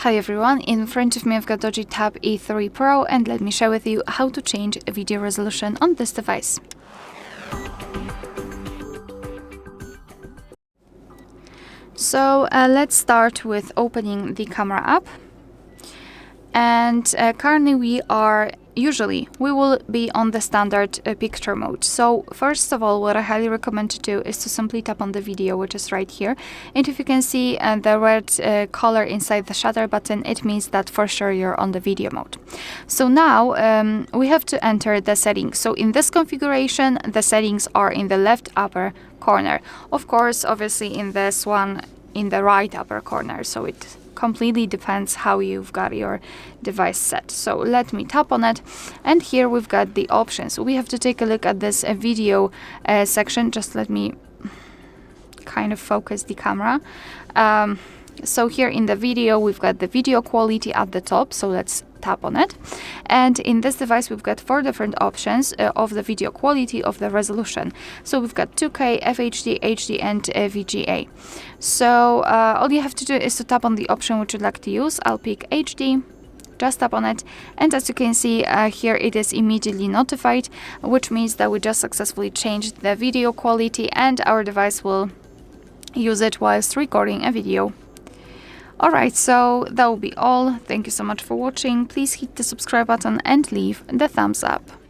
Hi everyone, in front of me I've got DOOGEE Tab E3 Pro, and let me share with you how to change video resolution on this device. So let's start with opening the camera app. And currently we will be on the standard picture mode. So first of all, what I highly recommend to do is to simply tap on the video, which is right here. And if you can see the red color inside the shutter button, it means that for sure you're on the video mode. So now we have to enter the settings. So in this configuration, the settings are in the left upper corner. Of course, obviously in this one, in the right upper corner. So it completely depends how you've got your device set. So let me tap on it, and here we've got the options. We have to take a look at this video section. Just let me kind of focus the camera. So here in the video, we've got the video quality at the top, so let's tap on it. And in this device, we've got 4 different options of the video quality, of the resolution. So we've got 2K, FHD, HD, and VGA. So all you have to do is to tap on the option which you'd like to use. I'll pick HD. Just tap on it, and as you can see here, it is immediately notified, which means that we just successfully changed the video quality and our device will use it whilst recording a video. Alright, so that will be all. Thank you so much for watching. Please hit the subscribe button and leave the thumbs up.